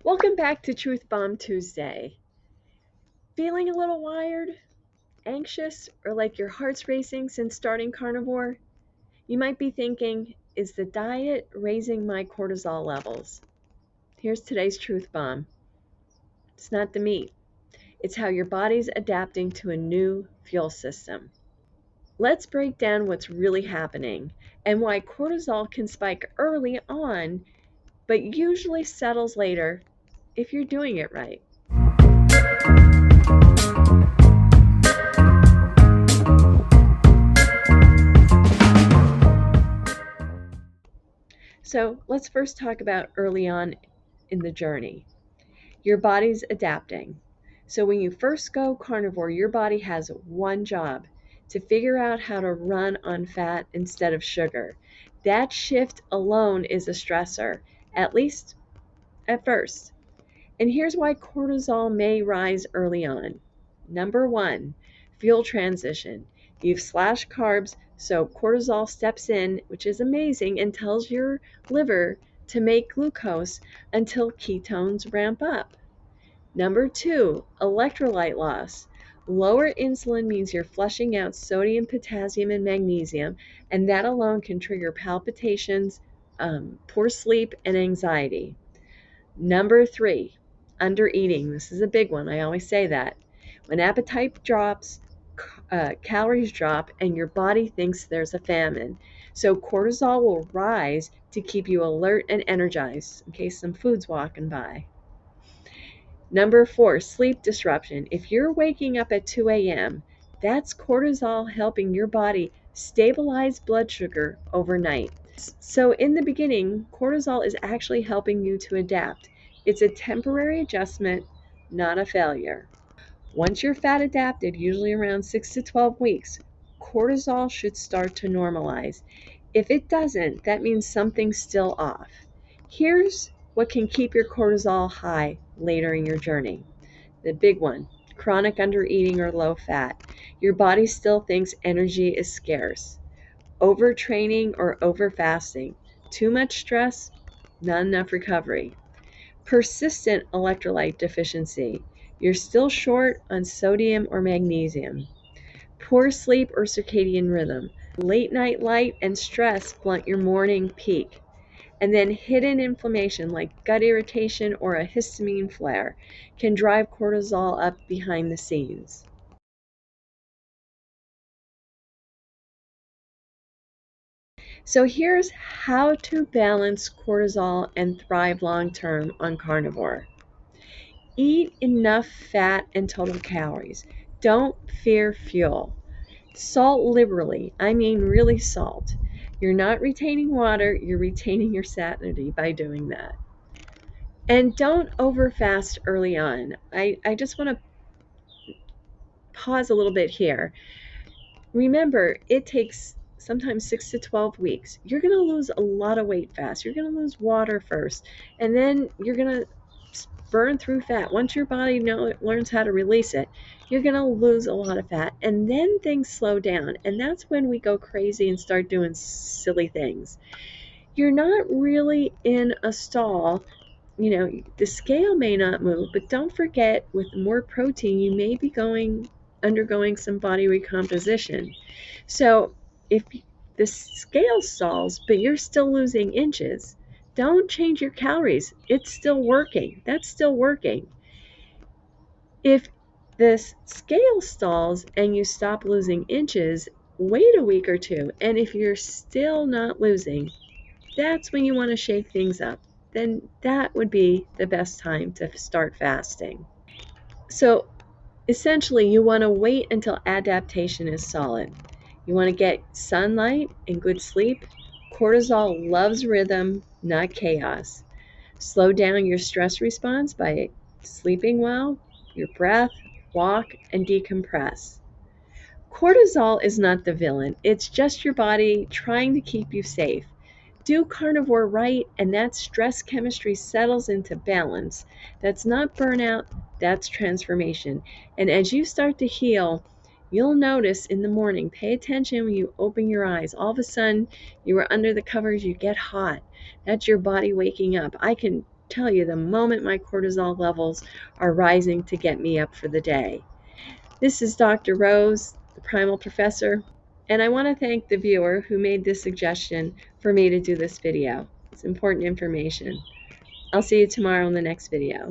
Welcome back to Truth Bomb Tuesday. Feeling a little wired, anxious, or like your heart's racing since starting carnivore? You might be thinking, is the diet raising my cortisol levels? Here's today's Truth Bomb. It's not the meat. It's how your body's adapting to a new fuel system. Let's break down what's really happening and why cortisol can spike early on, but usually settles later if you're doing it right. So let's first talk about early on in the journey. Your body's adapting. So when you first go carnivore, your body has one job: to figure out how to run on fat instead of sugar. That shift alone is a stressor, at least at first. And here's why cortisol may rise early on. Number one, fuel transition. You've slashed carbs, so cortisol steps in, which is amazing, and tells your liver to make glucose until ketones ramp up. Number two, electrolyte loss. Lower insulin means you're flushing out sodium, potassium, and magnesium, and that alone can trigger palpitations, poor sleep, and anxiety. Number three, undereating. This is a big one. I always say that. When appetite drops, calories drop, and your body thinks there's a famine. So cortisol will rise to keep you alert and energized in case some food's walking by. Number four, sleep disruption. If you're waking up at 2 a.m., that's cortisol helping your body stabilize blood sugar overnight. So in the beginning, cortisol is actually helping you to adapt. It's a temporary adjustment, not a failure. Once you're fat adapted, usually around 6 to 12 weeks, cortisol should start to normalize. If it doesn't, that means something's still off. Here's what can keep your cortisol high later in your journey. The big one, chronic undereating or low fat. Your body still thinks energy is scarce. Overtraining or overfasting. Too much stress, not enough recovery. Persistent electrolyte deficiency. You're still short on sodium or magnesium. Poor sleep or circadian rhythm. Late night light and stress blunt your morning peak. And then hidden inflammation like gut irritation or a histamine flare can drive cortisol up behind the scenes. So here's how to balance cortisol and thrive long term on carnivore. Eat enough fat and total calories. Don't fear fuel. Salt liberally. I mean really salt. You're not retaining water, you're retaining your sanity by doing that. And don't overfast early on. I just want to pause a little bit here. Remember, it takes sometimes 6 to 12 weeks. You're going to lose a lot of weight fast. You're going to lose water first, and then you're going to burn through fat. Once your body learns how to release it, you're going to lose a lot of fat, and then things slow down. And that's when we go crazy and start doing silly things. You're not really in a stall. The scale may not move, but don't forget, with more protein, you may be undergoing some body recomposition. So if the scale stalls, but you're still losing inches, don't change your calories. It's still working. That's still working. If the scale stalls and you stop losing inches, wait a week or two. And if you're still not losing, that's when you want to shake things up. Then that would be the best time to start fasting. So essentially, you want to wait until adaptation is solid. You want to get sunlight and good sleep. Cortisol loves rhythm, not chaos. Slow down your stress response by sleeping well, your breath, walk, and decompress. Cortisol is not the villain. It's just your body trying to keep you safe. Do carnivore right, and that stress chemistry settles into balance. That's not burnout, that's transformation. And as you start to heal, you'll notice in the morning, pay attention when you open your eyes. All of a sudden, you were under the covers, you get hot. That's your body waking up. I can tell you the moment my cortisol levels are rising to get me up for the day. This is Dr. Rose, the Primal Professor, and I want to thank the viewer who made this suggestion for me to do this video. It's important information. I'll see you tomorrow in the next video.